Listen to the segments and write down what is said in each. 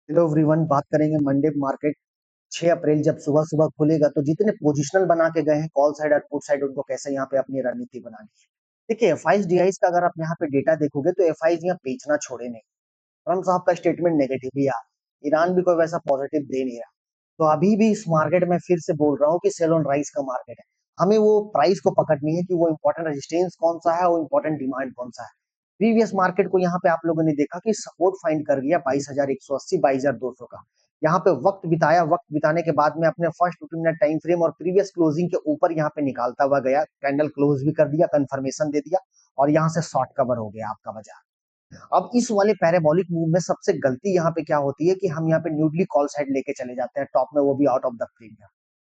Hello everyone, बात करेंगे Monday market. 6 अप्रैल जब सुबह सुबह खुलेगा तो जितने पोजिशनल बना के गए हैं कॉल साइड और पुट साइड, उनको कैसे यहाँ पे अपनी रणनीति बनानी है। देखिए, एफआईज डीआईज का अगर आप यहाँ पे डेटा देखोगे तो एफआईज यहाँ बेचना छोड़े नहीं। ट्रम्प साहब का स्टेटमेंट नेगेटिव ही आ, ईरान भी कोई वैसा पॉजिटिव दे नहीं रहा। तो अभी भी इस मार्केट में फिर से बोल रहा हूँ कि सेल ऑन राइस का मार्केट है। हमें वो प्राइस को पकड़नी है कि वो इंपॉर्टेंट रेजिस्टेंस कौन सा है, वो इंपॉर्टेंट डिमांड कौन सा है। प्रीवियस मार्केट को यहाँ पे आप लोगों ने देखा कि सपोर्ट फाइंड कर गया 22,180 22,200 का। यहाँ पे वक्त बिताया, वक्त बिताने के बाद में अपने फर्स्ट 2 मिनट टाइम फ्रेम और प्रीवियस क्लोजिंग के ऊपर यहाँ पे निकालता हुआ गया, कैंडल क्लोज भी कर दिया, कंफर्मेशन दे दिया और यहाँ से शॉर्ट कवर हो गया आपका बाजार। अब इस वाले पैराबोलिक मूव में सबसे गलती यहाँ पे क्या होती है कि हम यहाँ पे न्यूडली कॉल साइड लेके चले जाते हैं टॉप में, वो भी आउट ऑफ द प्रीमियम।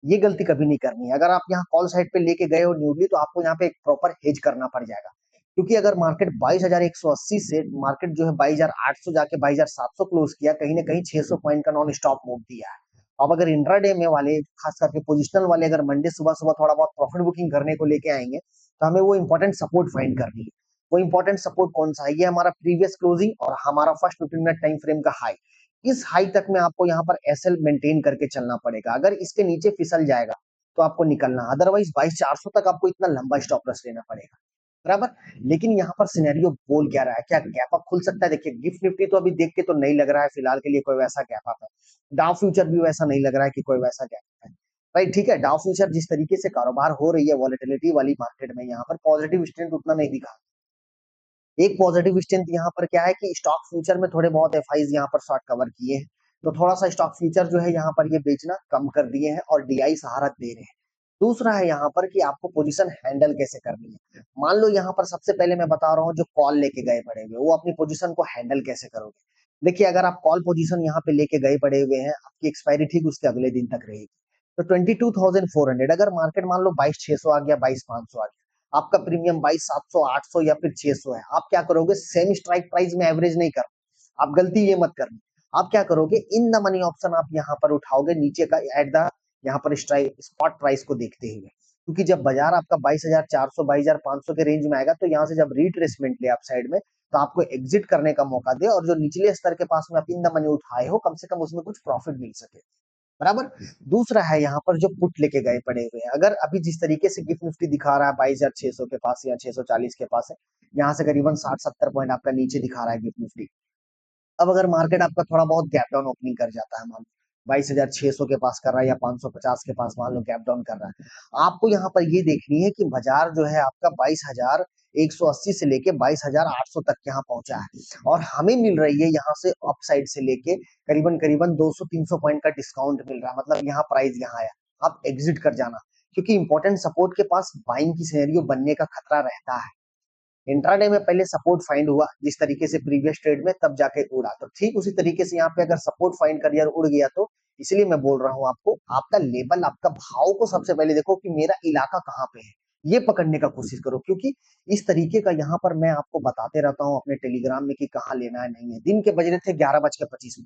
ये गलती कभी नहीं करनी है। अगर आप यहाँ कॉल साइड पे लेके गए हो न्यूडली तो आपको यहाँ पे एक प्रॉपर हेज करना पड़ जाएगा। क्योंकि अगर मार्केट 22,180 से मार्केट जो है 22,800 जाके 22,700 क्लोज किया, कहीं ना कहीं 600 पॉइंट का नॉन स्टॉप मूव दिया है। अब अगर इंट्राडे में वाले, खास करके पोजिशनल वाले, अगर मंडे सुबह सुबह थोड़ा बहुत प्रॉफिट बुकिंग करने को लेके आएंगे तो हमें वो इंपॉर्टेंट सपोर्ट फाइंड करनी है। वो इंपॉर्टेंट सपोर्ट कौन सा है? ये हमारा प्रीवियस क्लोजिंग और हमारा फर्स्ट 15 मिनट टाइम फ्रेम का हाई। इस हाई तक में आपको यहाँ पर एसएल मेंटेन करके चलना पड़ेगा। अगर इसके नीचे फिसल जाएगा तो आपको निकलना, अदरवाइज 22,400 तक आपको इतना लंबा स्टॉप लॉस लेना पड़ेगा। बराबर। लेकिन यहाँ पर सिनेरियो बोल क्या रहा है? क्या गैप अप खुल सकता है? देखिए, गिफ्ट निफ्टी तो अभी देख के तो नहीं लग रहा है फिलहाल के लिए कोई वैसा गैप अप है। डाउ फ्यूचर भी वैसा नहीं लग रहा है कि कोई वैसा गैप है। राइट, ठीक है। डाउ फ्यूचर जिस तरीके से कारोबार हो रही है वॉलेटिलिटी वाली मार्केट में, यहाँ पर पॉजिटिव स्ट्रेंथ उतना नहीं दिखा। एक पॉजिटिव स्ट्रेंथ यहाँ पर क्या है कि स्टॉक फ्यूचर में थोड़े बहुत एफआईज यहाँ पर शॉर्ट कवर किए हैं। तो थोड़ा सा स्टॉक फ्यूचर जो है यहाँ पर ये बेचना कम कर दिए हैं और डीआई सहारा दे रहे हैं। दूसरा है यहाँ पर कि आपको पोजीशन हैंडल कैसे करनी है। मान लो यहाँ पर सबसे पहले मैं बता रहा हूँ, जो कॉल लेके गए पड़े हुए, वो अपनी पोजीशन को हैंडल कैसे करोगे। देखिए, अगर आप कॉल पोजीशन यहाँ पे लेके गए पड़े हुए हैं, आपकी एक्सपायरी ठीक उसके अगले दिन तक रहेगी। तो 22,400, अगर मार्केट मान लो 22,600 आ गया, 22,500 आ गया, आपका प्रीमियम 22,700 800 या फिर 600 है, आप क्या करोगे? सेम स्ट्राइक प्राइस में एवरेज नहीं कर, आप गलती ये मत करना। आप क्या करोगे? इन द मनी ऑप्शन आप यहाँ पर उठाओगे नीचे का, एट द यहाँ पर स्ट्राइक स्पॉट प्राइस को देखते हुए। क्योंकि जब बाजार आपका 22,400 22,500 के रेंज में आएगा तो यहाँ से जब रिट्रेसमेंट ले आप साइड में, तो आपको एग्जिट करने का मौका दे और जो निचले स्तर के पास में आप इन द मनी उठाए हो, कम से कम उसमें कुछ प्रॉफिट मिल सके। बराबर। दूसरा है यहाँ पर जो पुट लेके गए पड़े हुए हैं, अगर अभी जिस तरीके से गिफ्ट निफ्टी दिखा रहा है 22,600 के पास या 640 के पास है, यहाँ से करीबन 60-70 पॉइंट आपका नीचे दिखा रहा है गिफ्ट निफ्टी। अब अगर मार्केट आपका थोड़ा बहुत गैप डाउन ओपनिंग कर जाता है, मान लो 22,600 के पास कर रहा है या 550 के पास मान लो गैप डाउन कर रहा है, आपको यहाँ पर ये देखनी है कि बाजार जो है आपका 22,180 से लेके 22,800 तक यहाँ पहुंचा है और हमें मिल रही है यहाँ से अपसाइड से लेके करीबन करीबन 200-300 पॉइंट का डिस्काउंट मिल रहा है। मतलब यहाँ प्राइस यहाँ आया, आप एग्जिट कर जाना। क्योंकि इंपॉर्टेंट सपोर्ट के पास बाइंग की सिनेरियो बनने का खतरा रहता है। इंट्राडे में पहले सपोर्ट फाइंड हुआ जिस तरीके से प्रीवियस ट्रेड में, तब जाके उड़ा, तो ठीक उसी तरीके से यहाँ पे अगर सपोर्ट फाइंड कर दिया और उड़ गया तो, इसलिए मैं बोल रहा हूँ आपको, आपका लेवल, आपका भाव को सबसे पहले देखो कि मेरा इलाका कहाँ पे है, ये पकड़ने का कोशिश करो। क्योंकि इस तरीके का यहाँ पर मैं आपको बताते रहता हूँ अपने टेलीग्राम में कि कहाँ लेना है नहीं है। दिन के बज रहे थे 11:25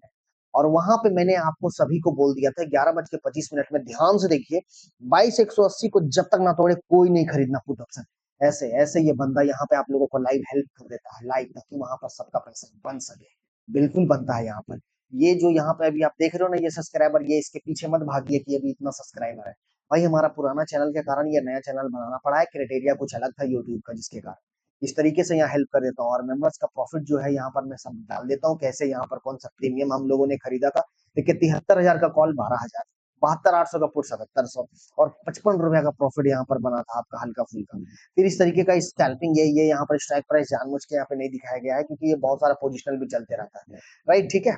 और वहां पे मैंने आपको सभी को बोल दिया था 11:25 में ध्यान से देखिए, 22,180 को जब तक ना तोड़े कोई नहीं खरीदना पुट ऑप्शन। ऐसे ऐसे ये बंदा यहाँ पे आप लोगों को लाइव हेल्प कर देता है, लाइव, ताकि वहां पर सबका पैसा बन सके। बिल्कुल बनता है यहाँ पर। ये जो यहाँ पे अभी आप देख रहे हो ना, ये सब्सक्राइबर, ये इसके पीछे मत भागिए कि अभी इतना सब्सक्राइबर है। भाई, हमारा पुराना चैनल के कारण ये नया चैनल बनाना पड़ा है, क्राइटेरिया कुछ अलग था यूट्यूब का, जिसके कारण इस तरीके से यहाँ हेल्प कर देता हूँ। और मेंबर्स का प्रॉफिट जो है यहाँ पर मैं सब डाल देता हूँ, कैसे यहाँ पर कौन सा प्रीमियम हम लोगों ने खरीदा था। देखिए, 73,000 का कॉल 12,000, 72,800 का पुट 7,700 और 55 रुपया का प्रॉफिट यहाँ पर बना था आपका हल्का फुल्का। फिर इस तरीके का स्कैल्पिंग, ये यहाँ पर स्ट्राइक प्राइस जानबूझ के यहाँ पे नहीं दिखाया गया है क्योंकि ये बहुत सारा पोजिशनल भी चलते रहता है। राइट, ठीक है।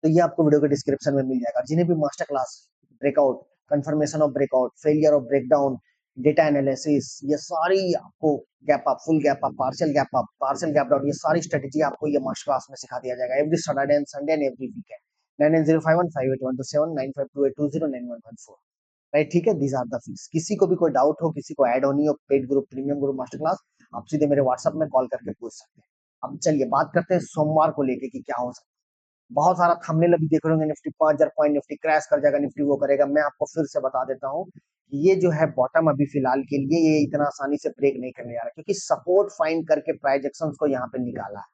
तो ये आपको वीडियो के डिस्क्रिप्शन में मिल जाएगा। जिन्हें भी master class, breakout, confirmation of breakout, failure of breakdown, data analysis, ये सारी आपको, gap up, full gap up, partial gap down, ये सारी स्ट्रेटेजी आपको ये मास्टर क्लास में सिखा दिया जाएगा every Saturday and Sunday and every weekend. 9905158127 9528209114। Right, ठीक है। These are the fees. किसी को भी कोई डाउट हो, किसी को ऐड होनी हो paid group, premium group, master class, आप सीधे मेरे व्हाट्सएप में कॉल करके पूछ सकते हैं। अब चलिए बात करते हैं सोमवार को लेके कि क्या हो सकता है। बहुत सारा थंबनेल अभी देख रहे होंगे, निफ्टी 5,000 पॉइंट, निफ्टी क्रैश कर जाएगा, निफ्टी वो करेगा। मैं आपको फिर से बता देता हूँ कि ये जो है बॉटम अभी फिलहाल के लिए ये इतना आसानी से ब्रेक नहीं करने जा रहा, क्योंकि सपोर्ट फाइंड करके प्राइजेक्शंस को यहाँ पे निकाला है।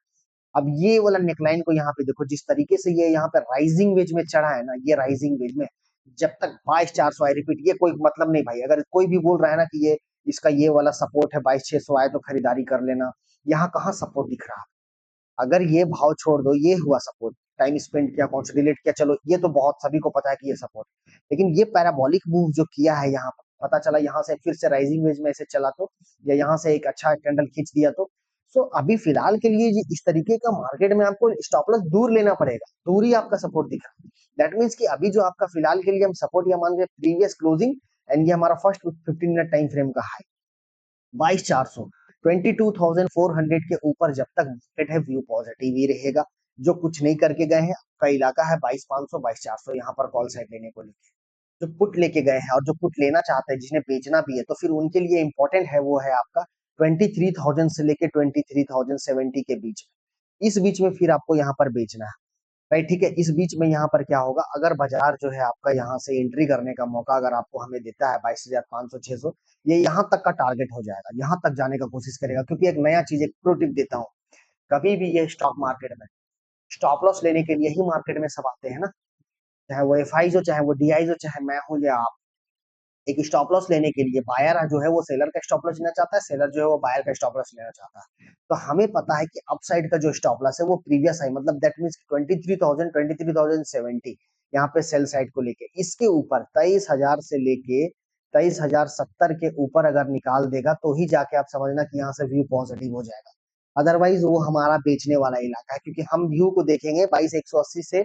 अब ये वाला नेकलाइन को यहाँ पे देखो, जिस तरीके से ये यहाँ पे राइजिंग वेज में चढ़ा है ना, ये राइजिंग वेज में जब तक 22,400 आई रिपीट, ये कोई मतलब नहीं भाई। अगर कोई भी बोल रहा है ना कि ये इसका ये वाला सपोर्ट है 22,600 आए तो खरीदारी कर लेना, यहाँ कहाँ सपोर्ट दिख रहा है। अगर ये भाव छोड़ दो, ये हुआ सपोर्ट, टाइम स्पेंड किया, कंसोलिडेट किया, चलो ये तो बहुत सभी को पता है कि ये सपोर्ट, लेकिन ये पैराबोलिक मूव जो किया है यहाँ पर, पता चला यहाँ से फिर से राइजिंग वेज में ऐसे चला तो, या यहाँ से एक अच्छा कैंडल खींच दिया तो, सो अभी फिलहाल के लिए ये इस तरीके का मार्केट में आपको स्टॉप लॉस दूर लेना पड़ेगा, दूर ही आपका सपोर्ट दिख रहा है। दैट मीन्स कि अभी जो आपका फिलहाल के लिए हम सपोर्ट या मान रहे प्रीवियस क्लोजिंग, एंड ये हमारा फर्स्ट 15 मिनट टाइम फ्रेम का हाई 22,400, 22,400 के ऊपर जब तक मार्केट है व्यू पॉजिटिव ही रहेगा। जो कुछ नहीं करके गए हैं, आपका इलाका है 22,500 22,400 यहाँ पर कॉल साइड लेने को लेके, जो पुट लेके गए हैं और जो पुट लेना चाहते हैं, जिन्हें बेचना भी है, तो फिर उनके लिए इंपॉर्टेंट है वो है आपका 23,000 से लेके 23,070 के बीच में। इस बीच में फिर आपको यहाँ पर बेचना है, राइट? ठीक है, इस बीच में यहाँ पर क्या होगा, अगर बाजार जो है आपका यहाँ से एंट्री करने का मौका अगर आपको हमें देता है 22,500 600, ये यहाँ तक का टारगेट हो जाएगा, यहाँ तक जाने का कोशिश करेगा। क्योंकि एक नया चीज, एक प्रो टिप देता हूँ, कभी भी ये स्टॉक मार्केट में स्टॉप लॉस लेने के लिए ही मार्केट में सब आते हैं ना, चाहे वो एफआई हो, चाहे वो डीआई हो, चाहे मैं हूँ या आप। एक स्टॉप लॉस लेने के लिए बायर जो है वो सेलर का स्टॉप लॉस लेना चाहता है, सेलर जो है वो बायर का स्टॉप लॉस लेना चाहता है। तो हमें पता है कि अपसाइड का जो स्टॉप लॉस है वो प्रीवियस हाई, मतलब दैट मींस 23,000 23,070 यहाँ पे सेल साइड को लेके, इसके ऊपर 23,000 से लेके 23,070 के ऊपर अगर निकाल देगा तो ही जाके आप समझना कि यहाँ से व्यू पॉजिटिव हो जाएगा। अदरवाइज वो हमारा बेचने वाला इलाका है, क्योंकि हम व्यू को देखेंगे 22,180 से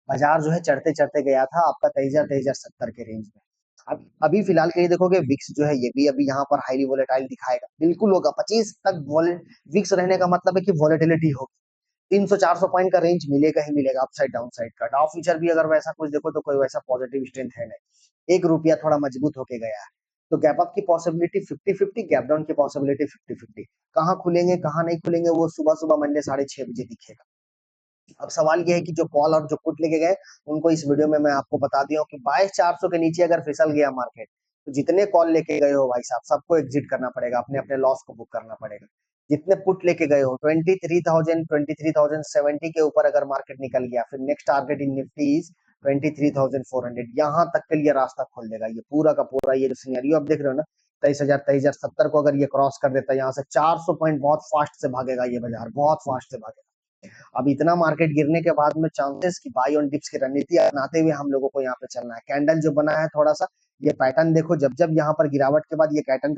बाजार जो है चढ़ते चढ़ते गया था आपका 23,070 के रेंज में। अब अभी फिलहाल के लिए देखोगे विक्स जो है ये भी अभी यहाँ पर हाईली वोलेटाइल दिखाएगा, बिल्कुल होगा 25 तक विक्स रहने का मतलब है कि वोलेटिलिटी होगी। 300-400 पॉइंट का रेंज मिलेगा ही मिलेगा, अपसाइड डाउन साइड का। डाउ फ्यूचर भी अगर वैसा कुछ देखो तो कोई वैसा पॉजिटिव स्ट्रेंथ है नहीं, एक रुपया थोड़ा मजबूत होके गया है। तो गैप अप की पॉसिबिलिटी 50-50, गैप डाउन की पॉसिबिलिटी 50-50। कहाँ खुलेंगे कहाँ नहीं खुलेंगे वो सुबह सुबह मंडे 6:30 बजे दिखेगा। अब सवाल ये है कि जो कॉल और जो पुट लेके गए, उनको इस वीडियो में मैं आपको बता दिया हूँ कि 22,400 के नीचे अगर फिसल गया मार्केट, तो जितने कॉल लेके गए हो भाई साहब, सबको एग्जिट करना पड़ेगा, अपने अपने लॉस को बुक करना पड़ेगा। जितने पुट लेके गए हो 23,000 23,070 के ऊपर अगर मार्केट निकल गया, फिर next target in Nifty is 23,400, यहाँ तक के लिए रास्ता खोल देगा ये पूरा का पूरा। ये जो सिनेरियो आप देख रहे हो ना, 23,070 को अगर ये क्रॉस कर देता है, यहाँ से 400 पॉइंट बहुत फास्ट से भागेगा ये बाजार, बहुत फास्ट से भागेगा। अब इतना मार्केट गिरने के बाद में चांसेस कि बाई ऑन डिप्स की रणनीति अपनाते हुए हम लोगों को यहाँ पे चलना है। कैंडल जो बना है थोड़ा सा, ये पैटर्न देखो, जब जब यहाँ पर गिरावट के बाद ये पैटर्न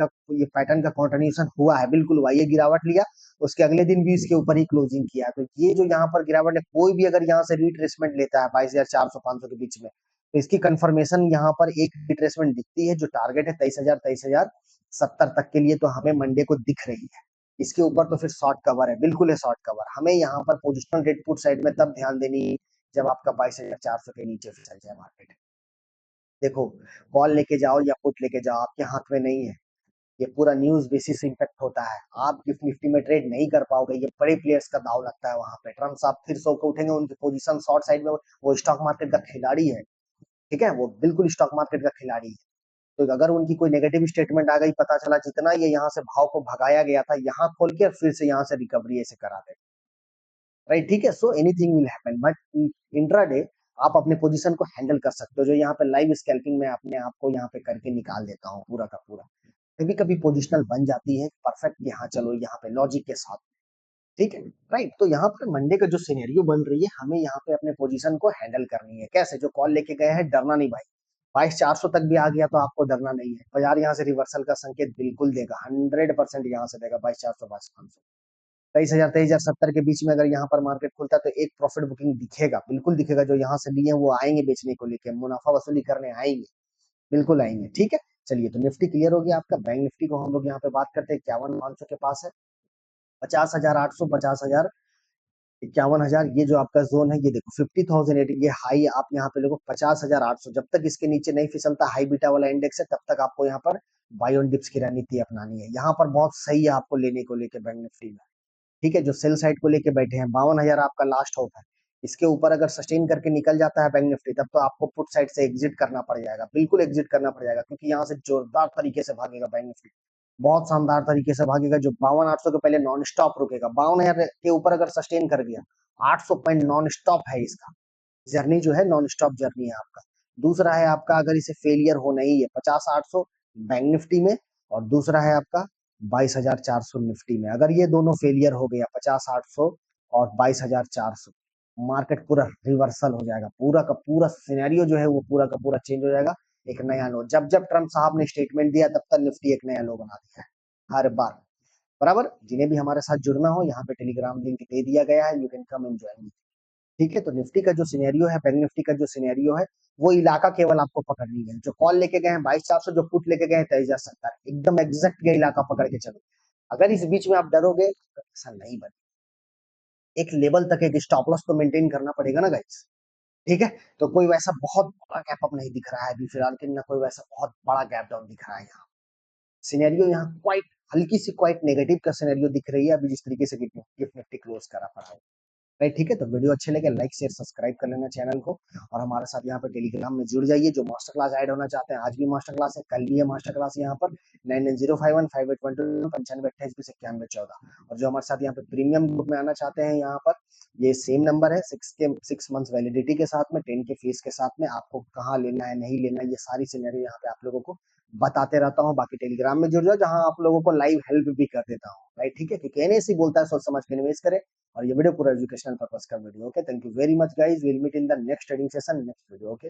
का कंटिन्यूशन हुआ है, बिल्कुल हुआ, ये गिरावट लिया, उसके अगले दिन भी इसके ऊपर ही क्लोजिंग किया है। तो ये जो यहाँ पर गिरावट है, कोई भी अगर यहाँ से रिट्रेसमेंट लेता है 22,400 500 के बीच में, तो इसकी कंफर्मेशन यहाँ पर एक रिट्रेसमेंट दिखती है, जो टारगेट है 23,070 तक के लिए, तो हमें मंडे को दिख रही है। इसके ऊपर तो फिर शॉर्ट कवर है, बिल्कुल है शॉर्ट कवर। हमें यहाँ पर पोजिशनल रेट पुट साइड में तब ध्यान देनी है जब आपका 22,400 के नीचे फिसल जाए मार्केट। देखो, कॉल लेके जाओ या पुट लेके जाओ, आपके हाथ में नहीं है। ये पूरा न्यूज बेसिस इम्पैक्ट होता है। आप गिफ्ट निफ्टी में ट्रेड नहीं कर पाओगे, ये बड़े प्लेयर्स का दाव लगता है वहां पे। ट्रम्प साहब फिर सौ के उठेंगे, उनकी पोजीशन शॉर्ट साइड में, वो स्टॉक मार्केट का खिलाड़ी है, ठीक है, वो बिल्कुल स्टॉक मार्केट का खिलाड़ी है। तो अगर उनकी कोई नेगेटिव स्टेटमेंट आ गई, पता चला जितना ये यहाँ से भाव को भगाया गया था, यहाँ खोल के फिर से यहाँ से रिकवरी ऐसे करा दे, राइट? ठीक है, so anything will happen, but intraday आप अपने पोजीशन को हैंडल कर सकते हो। जो यहाँ पे लाइव स्कैल्पिंग में अपने आप को यहाँ पे करके निकाल देता हूँ पूरा का पूरा। कभी कभी पोजिशनल बन जाती है परफेक्ट, यहाँ चलो यहाँ पे लॉजिक के साथ, ठीक है, राइट? तो यहाँ पर मंडे का जो सिनेरियो बन रही है, हमें यहाँ पे अपने पोजीशन को हैंडल करनी है। कैसे? जो कॉल लेके गए हैं, डरना नहीं भाई। 22,400 तक भी आ गया तो आपको डरना नहीं है। बाजार यहाँ से रिवर्सल का संकेत बिल्कुल देगा, 100% यहाँ से देगा। 22,400 22,500 23,000 23,070 के बीच में अगर यहाँ पर मार्केट खुलता है तो एक प्रॉफिट बुकिंग दिखेगा, बिल्कुल दिखेगा। जो यहाँ से लिए वो आएंगे बेचने को लेके, मुनाफा वसूली करने आएंगे, बिल्कुल आएंगे, ठीक है। चलिए, तो निफ्टी क्लियर हो गया आपका। बैंक निफ्टी को हम लोग यहाँ पे बात करते हैं, 51,500 के पास है, 50,800 50,000 51,000, ये जो आपका जोन है, ये देखो 50,008, ये हाई आप यहाँ पे देखो 50,800। जब तक इसके नीचे नहीं फिसलता, हाई बीटा वाला इंडेक्स है, तब तक आपको यहाँ पर बाय ऑन डिप्स की रणनीति अपनानी है। यहाँ पर बहुत सही है आपको लेने को लेके बैंक निफ्टी में, ठीक है। जो सेल साइड को लेके बैठे हैं, 52,000 आपका लास्ट होप है। इसके ऊपर अगर सस्टेन करके निकल जाता है बैंक निफ्टी, तब तो आपको पुट साइड से एग्जिट करना पड़ जाएगा, बिल्कुल एग्जिट करना पड़ जाएगा, क्योंकि यहाँ से जोरदार तरीके से भागेगा बैंक निफ्टी। बहुत शानदार तरीके से भागेगा, जो 52,800 के पहले नॉन स्टॉप रुकेगा, 52,000 के ऊपर अगर सस्टेन कर गया, 800 पॉइंट नॉन स्टॉप है इसका जर्नी, जो है नॉन स्टॉप जर्नी है आपका। दूसरा है आपका, अगर इसे फेलियर होना ही है, 50,800 बैंक निफ्टी में, और दूसरा है आपका 22,400 निफ्टी में। अगर ये दोनों फेलियर हो गया, 50,800 और 22,400, मार्केट पूरा रिवर्सल हो जाएगा, पूरा का पूरा सिनेरियो जो है वो पूरा का पूरा चेंज हो जाएगा। एक नया लो, जब जब ट्रम्प साहब ने स्टेटमेंट दिया, तब तक निफ्टी एक नया लो बना दिया है हर बार। बराबर, जिन्हें भी हमारे साथ जुड़ना हो, यहाँ पे टेलीग्राम लिंक दे दिया गया है, you can come and join. ठीक है, तो निफ्टी का जो सिनेरियो है, बैंक निफ्टी का जो सिनेरियो है, वो इलाका केवल आपको पकड़नी है। जो कॉल लेके गए हैं 22,400, जो पुट लेके गए हैं 23,070, एकदम एग्जैक्ट ये इलाका पकड़ के चलो। अगर इस बीच में आप डरोगे तो ऐसा नहीं बने। एक लेवल तक एक स्टॉप लॉस तो मेंटेन करना पड़ेगा ना गाइस। ठीक है, तो कोई वैसा बहुत बड़ा गैप अप नहीं दिख रहा है अभी फिलहाल के, ना कोई वैसा बहुत बड़ा गैप डाउन दिख रहा है यहाँ। सिनेरियो यहाँ क्वाइट हल्की सी क्वाइट नेगेटिव का सिनेरियो दिख रही है अभी, जिस तरीके से गिफ्ट निफ्टी क्लोज करा पड़ा है। राइट, ठीक है, तो वीडियो अच्छे लगे लाइक शेयर सब्सक्राइब कर लेना चैनल को, और हमारे साथ यहाँ पे टेलीग्राम में जुड़ जाइए। जो मास्टर क्लास ऐड होना चाहते हैं, आज भी मास्टर क्लास है, कल भी है मास्टर क्लास यहाँ पर, 9905158128 और जो हमारे साथ यहाँ पे प्रीमियम ग्रुप में आना चाहते हैं, यहाँ पर ये सेम नंबर है, 6 मंथ्स वैलिडिटी के साथ में, 10 के फीस के साथ में। आपको कहाँ लेना है नहीं लेना है, ये सारी सिनेरियो यहाँ पे आप लोगों को बताते रहता हूँ। बाकी टेलीग्राम में जुड़ जाओ, जहाँ आप लोगों को लाइव हेल्प भी कर देता हूँ। राइट, ठीक है, क्योंकि एनएसी बोलता है सोच समझ के निवेश करें, और ये वीडियो पूरा एजुकेशनल पर्पस का video. Okay, thank you very much guys, will meet in the next trading session, next video. Okay.